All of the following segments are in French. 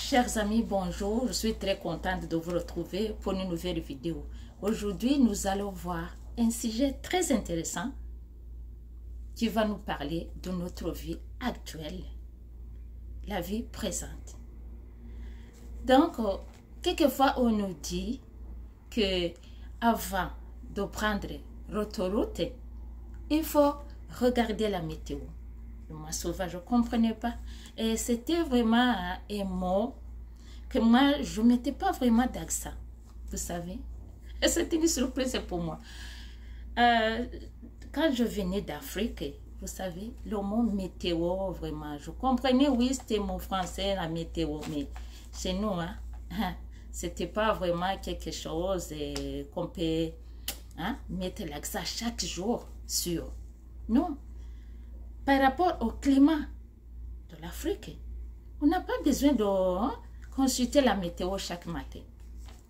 Chers amis, bonjour. Je suis très contente de vous retrouver pour une nouvelle vidéo. Aujourd'hui, nous allons voir un sujet très intéressant qui va nous parler de notre vie actuelle, la vie présente. Donc, quelquefois, on nous dit que avant de prendre l'autoroute, il faut regarder la météo. Moi, souvent, je ne comprenais pas. Et c'était vraiment un mot que moi, je ne mettais pas vraiment d'accent, vous savez. Et c'était une surprise pour moi. Quand je venais d'Afrique, vous savez, le mot météo, vraiment, je comprenais, oui, c'était mon français, la météo, mais chez nous, c'était pas vraiment quelque chose qu'on peut mettre l'accent chaque jour sur. Non. Par rapport au climat de l'Afrique, on n'a pas besoin de consulter la météo chaque matin.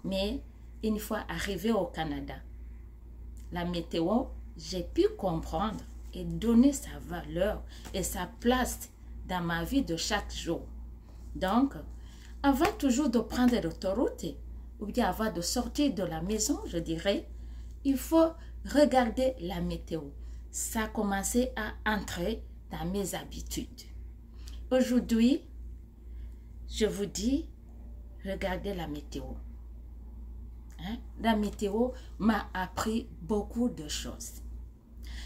Mais une fois arrivé au Canada, la météo, j'ai pu comprendre et donner sa valeur et sa place dans ma vie de chaque jour. Donc, avant toujours de prendre l'autoroute ou bien avant de sortir de la maison, je dirais, il faut regarder la météo. Ça a commencé à entrer dans mes habitudes. Aujourd'hui, je vous dis, regardez la météo. La météo m'a appris beaucoup de choses.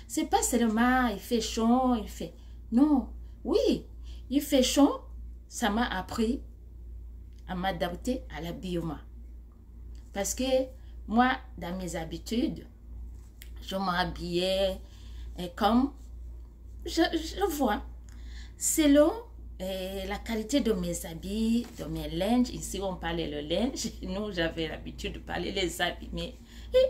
C'est pas seulement il fait chaud, il fait... Non, oui, il fait chaud, ça m'a appris à m'adapter à l'habillement. Parce que moi, dans mes habitudes, je m'habillais comme je vois. Selon la qualité de mes habits, de mes linges, ici on parlait le linge, nous j'avais l'habitude de parler les habits, mais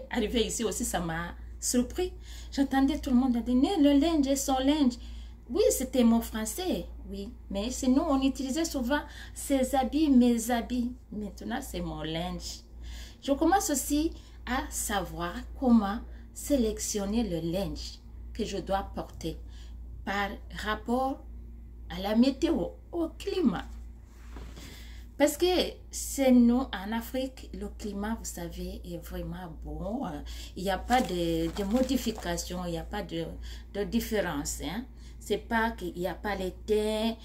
arrivé ici aussi ça m'a surpris. J'entendais tout le monde dire, le linge et son linge. Oui, c'était mon français, oui, mais chez nous on utilisait souvent ses habits, mes habits. Maintenant c'est mon linge. Je commence aussi à savoir comment sélectionner le linge que je dois porter par rapport à la météo, au climat. Parce que c'est nous, en Afrique, le climat, vous savez, est vraiment bon. Il n'y a pas de modification, il n'y a pas de différence. C'est pas qu'il n'y a pas l'été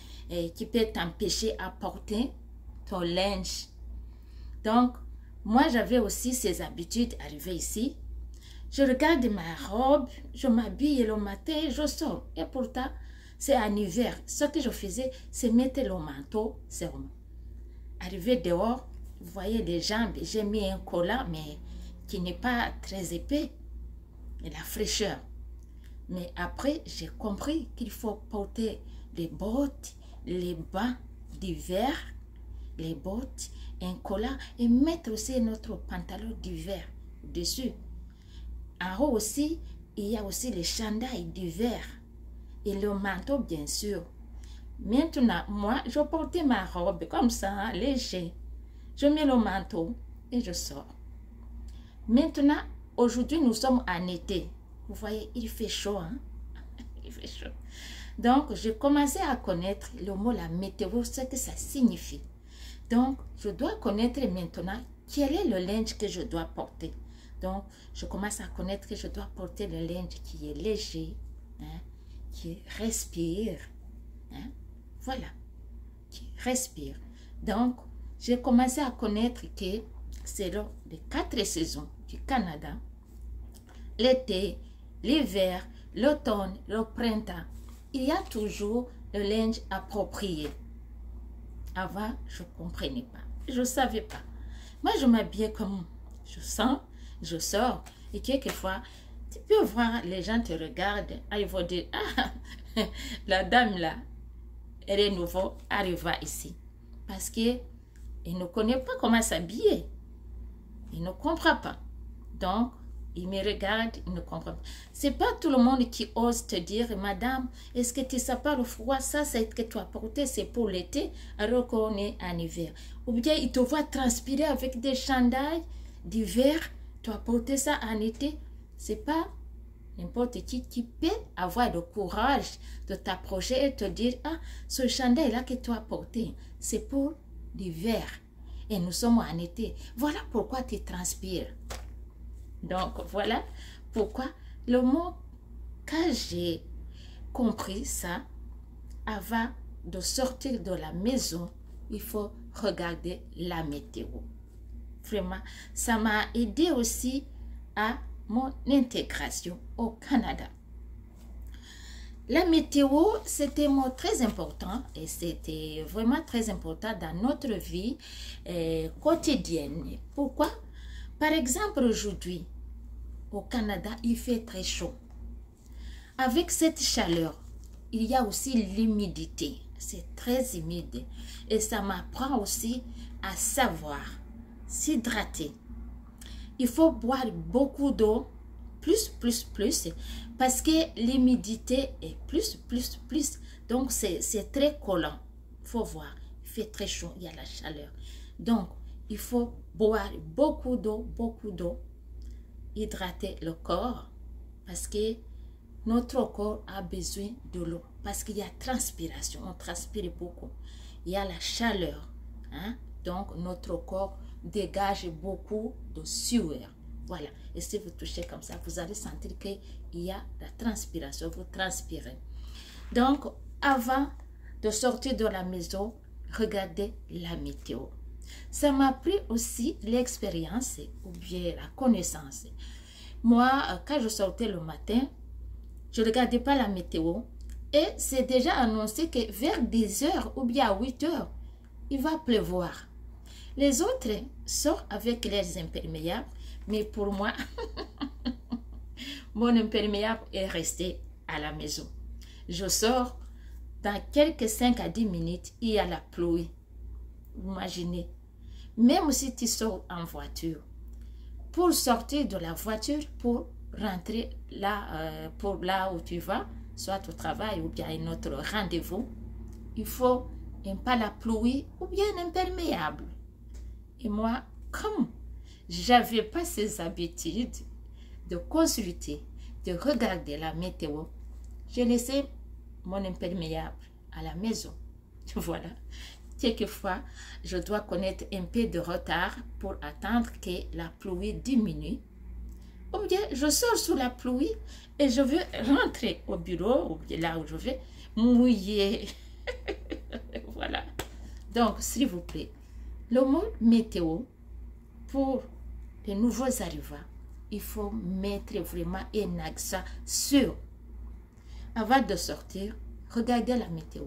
qui peut t'empêcher à porter ton linge. Donc, moi, j'avais aussi ces habitudes arrivées ici. Je regarde ma robe, je m'habille le matin, je sors. Et pourtant, c'est en hiver. Ce que je faisais, c'est mettre le manteau sur moi. Arrivé dehors, vous voyez les jambes, j'ai mis un collant, mais qui n'est pas très épais. Et la fraîcheur. Mais après, j'ai compris qu'il faut porter les bottes, les bas d'hiver, les bottes, un collant et mettre aussi notre pantalon d'hiver dessus. En haut aussi, il y a aussi les chandails d'hiver et le manteau, bien sûr. Maintenant, moi, je portais ma robe comme ça, léger. Je mets le manteau et je sors. Maintenant, aujourd'hui, nous sommes en été. Vous voyez, il fait chaud, Il fait chaud. Donc, j'ai commencé à connaître le mot la météo, ce que ça signifie. Donc, je dois connaître maintenant quel est le linge que je dois porter. Donc, je commence à connaître que je dois porter le linge qui est léger, qui respire. Voilà, qui respire. Donc, j'ai commencé à connaître que selon les 4 saisons du Canada, l'été, l'hiver, l'automne, le printemps, il y a toujours le linge approprié. Avant, je ne comprenais pas. Je ne savais pas. Moi, je m'habillais comme je sens, je sors. Et quelquefois, tu peux voir, les gens te regardent. Ils vont dire, la dame là, elle est nouveau, arriva ici. Parce qu'il ne connaît pas comment s'habiller. Il ne comprend pas. Donc, il me regarde, il ne comprend pas. Ce n'est pas tout le monde qui ose te dire, madame, est-ce que tu ne sais pas le froid, ça, c'est que tu as porté, c'est pour l'été, alors qu'on est en hiver. Ou bien, il te voit transpirer avec des chandails d'hiver, tu as porté ça en été. Ce n'est pas n'importe qui peut avoir le courage de t'approcher et te dire, ce chandail-là que tu as porté, c'est pour d'hiver et nous sommes en été. Voilà pourquoi tu transpires. Donc, voilà pourquoi le mot, quand j'ai compris ça, avant de sortir de la maison, il faut regarder la météo. Vraiment, ça m'a aidé aussi à mon intégration au Canada. La météo, c'était un mot très important et c'était vraiment très important dans notre vie quotidienne. Pourquoi? Par exemple, aujourd'hui, au Canada, il fait très chaud. Avec cette chaleur, il y a aussi l'humidité. C'est très humide et ça m'apprend aussi à savoir s'hydrater. Il faut boire beaucoup d'eau, plus, parce que l'humidité est plus. Donc, c'est très collant. Il faut voir, il fait très chaud, il y a la chaleur. Donc, il faut boire beaucoup d'eau, hydrater le corps, parce que notre corps a besoin de l'eau, parce qu'il y a transpiration, on transpire beaucoup. Il y a la chaleur, hein? Donc notre corps dégage beaucoup de sueur. Voilà, et si vous touchez comme ça, vous allez sentir qu'il y a la transpiration, vous transpirez. Donc, avant de sortir de la maison, regardez la météo. Ça m'a pris aussi l'expérience ou bien la connaissance. Moi, quand je sortais le matin, je ne regardais pas la météo et c'est déjà annoncé que vers 10 heures ou bien à 8 heures, il va pleuvoir. Les autres sortent avec leurs imperméables, mais pour moi, mon imperméable est resté à la maison. Je sors, dans quelques 5 à 10 minutes, il y a la pluie. Vous imaginez, même si tu sors en voiture, pour sortir de la voiture, pour rentrer là, pour là où tu vas, soit au travail ou bien à un autre rendez-vous, il faut un pas la pluie ou bien un imperméable. Et moi, comme je n'avais pas ces habitudes de consulter, de regarder la météo, je laissais mon imperméable à la maison. Voilà. Quelquefois, je dois connaître un peu de retard pour attendre que la pluie diminue. Ou bien, je sors sous la pluie et je veux rentrer au bureau, ou bien là où je vais, mouiller. Voilà. Donc, s'il vous plaît, le mot météo, pour les nouveaux arrivants, il faut mettre vraiment un accent sur. Avant de sortir, regardez la météo.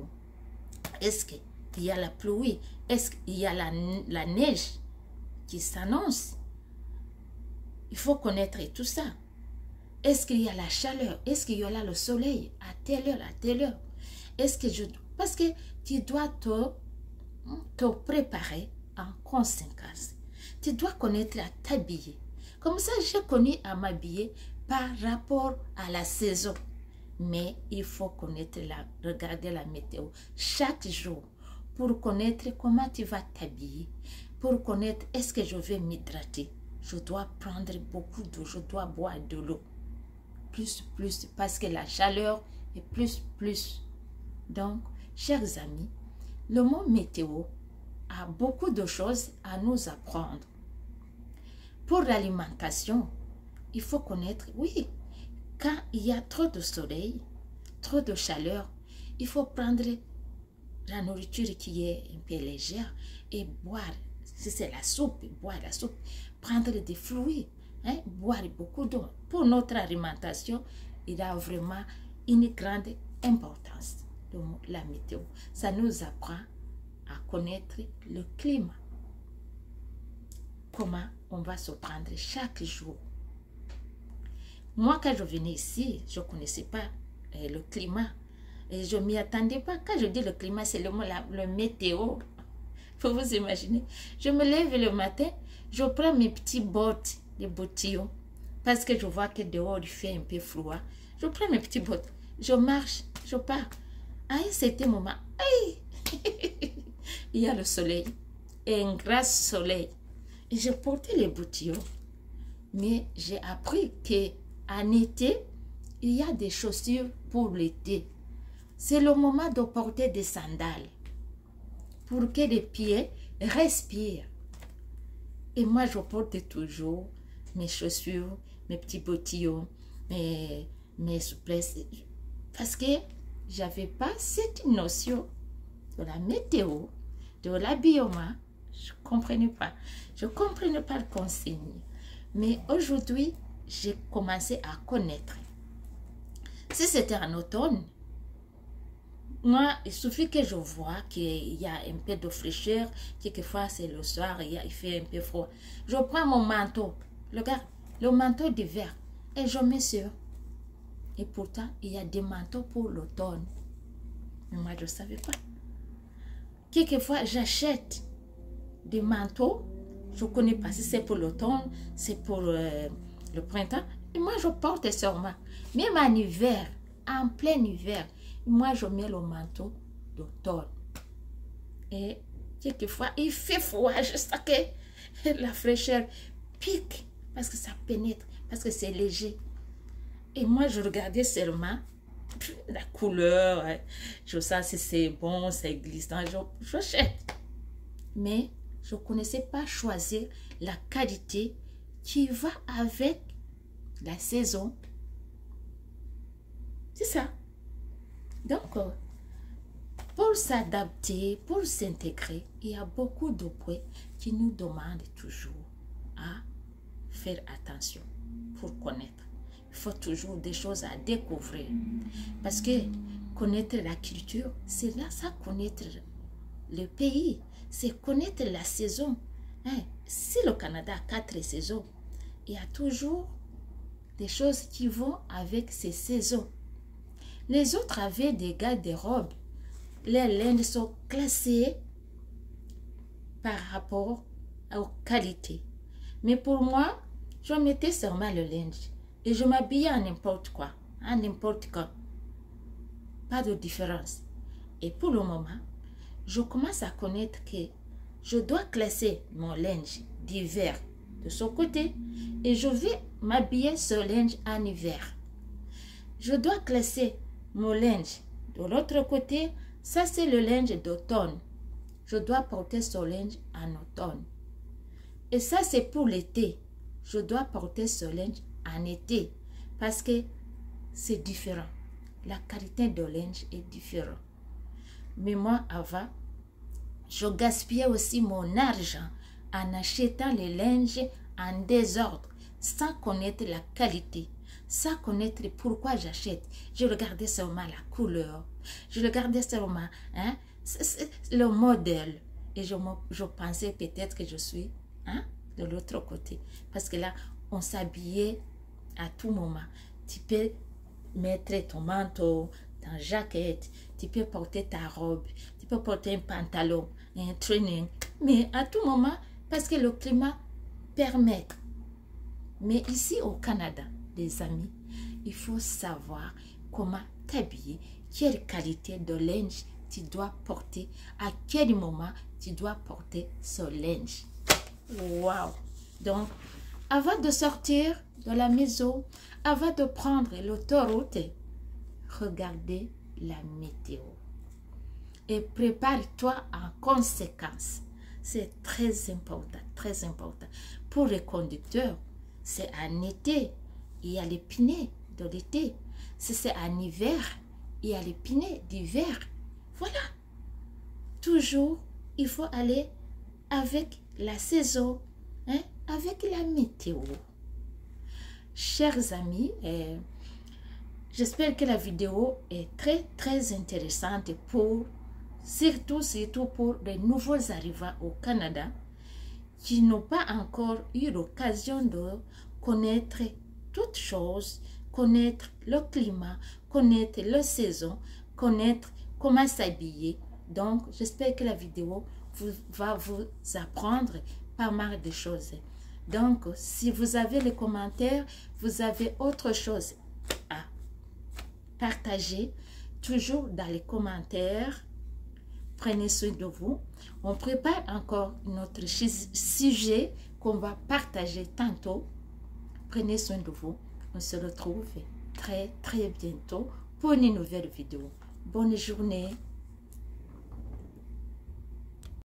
Est-ce qu'il y a la pluie? Est-ce qu'il y a la neige qui s'annonce? Il faut connaître tout ça. Est-ce qu'il y a la chaleur? Est-ce qu'il y a le soleil à telle heure? Est-ce que parce que tu dois te préparer en conséquence. Tu dois connaître à t'habiller. Comme ça, j'ai connu à m'habiller par rapport à la saison. Mais il faut connaître regarder la météo chaque jour pour connaître comment tu vas t'habiller, pour connaître est-ce que je vais m'hydrater. Je dois prendre beaucoup d'eau, je dois boire de l'eau. Plus, parce que la chaleur est plus. Donc, chers amis, le mot météo a beaucoup de choses à nous apprendre. Pour l'alimentation, il faut connaître, oui, quand il y a trop de soleil, trop de chaleur, il faut prendre la nourriture qui est un peu légère et boire. Si c'est la soupe, boire la soupe. Prendre des fruits, hein, boire beaucoup d'eau. Pour notre alimentation, il a vraiment une grande importance, la météo. Ça nous apprend à connaître le climat. Comment on va se prendre chaque jour. Moi, quand je venais ici, je ne connaissais pas le climat. Et je ne m'y attendais pas. Quand je dis le climat, c'est le mot, le météo. Il faut vous imaginer. Je me lève le matin, je prends mes petits bottes, les bottillons, parce que je vois que dehors, il fait un peu froid. Je prends mes petits bottes, je marche, je pars. À un certain moment, il y a le soleil, et un grand soleil. Et je portais les bottillons. Mais j'ai appris qu'en été, il y a des chaussures pour l'été. C'est le moment de porter des sandales pour que les pieds respire. Et moi, je porte toujours mes chaussures, mes petits bottillons, mes souplesses. Parce que j'avais pas cette notion de la météo, de l'habillement. Je ne comprenais pas. Je ne comprenais pas le consigne. Mais aujourd'hui, j'ai commencé à connaître. Si c'était en automne, moi, il suffit que je vois qu'il y a un peu de fraîcheur. Quelquefois, c'est le soir, il fait un peu froid. Je prends mon manteau. Regarde, le manteau d'hiver. Et je mets sur. Et pourtant, il y a des manteaux pour l'automne. Mais moi, je ne savais pas. Quelquefois, j'achète des manteaux. Je ne connais pas si c'est pour l'automne, c'est pour le printemps. Et moi, je porte sur moi. Même en hiver, en plein hiver, moi, je mets le manteau d'automne. Et quelquefois, il fait froid jusqu'à que la fraîcheur pique parce que ça pénètre, parce que c'est léger. Et moi, je regardais seulement la couleur. Je sens si c'est bon, c'est glissant. J'achète. Mais je ne connaissais pas choisir la qualité qui va avec la saison. C'est ça. Donc, pour s'adapter, pour s'intégrer, il y a beaucoup de points qui nous demandent toujours à faire attention pour connaître. Il faut toujours des choses à découvrir. Parce que connaître la culture, c'est là ça, connaître le pays. C'est connaître la saison. Si le Canada a 4 saisons, il y a toujours des choses qui vont avec ces saisons. Les autres avaient des garde-robes. Les linges sont classés par rapport aux qualités. Mais pour moi, je mettais seulement le linge. Et je m'habillais en n'importe quoi, en n'importe quand. Pas de différence. Et pour le moment, je commence à connaître que je dois classer mon linge d'hiver de ce côté et je vais m'habiller ce linge en hiver. Je dois classer mon linge de l'autre côté. Ça, c'est le linge d'automne. Je dois porter ce linge en automne. Et ça, c'est pour l'été. Je dois porter ce linge en été parce que c'est différent. La qualité de linge est différente. Mais moi, avant, je gaspillais aussi mon argent en achetant les linges en désordre, sans connaître la qualité, sans connaître pourquoi j'achète. Je regardais seulement la couleur, je regardais seulement le modèle. Et je pensais peut-être que je suis de l'autre côté. Parce que là, on s'habillait à tout moment. Tu peux mettre ton manteau, ta jaquette, tu peux porter ta robe, tu peux porter un pantalon, un training, mais à tout moment, parce que le climat permet. Mais ici au Canada, les amis, il faut savoir comment t'habiller, quelle qualité de linge tu dois porter, à quel moment tu dois porter ce linge. Wow! Donc, avant de sortir de la maison, avant de prendre l'autoroute, regardez la météo. Et prépare-toi en conséquence. C'est très important, très important. Pour les conducteurs, c'est en été, il y a les pneus de l'été. Si c'est en hiver, il y a les pneus d'hiver. Voilà. Toujours, il faut aller avec la saison, avec la météo. Chers amis, j'espère que la vidéo est très intéressante pour, surtout pour les nouveaux arrivants au Canada qui n'ont pas encore eu l'occasion de connaître toutes choses, connaître le climat, connaître la saison, connaître comment s'habiller. Donc, j'espère que la vidéo va vous apprendre pas mal de choses. Donc, si vous avez les commentaires, vous avez autre chose à partager, toujours dans les commentaires. Prenez soin de vous. On prépare encore notre sujet qu'on va partager tantôt. Prenez soin de vous. On se retrouve très bientôt pour une nouvelle vidéo. Bonne journée.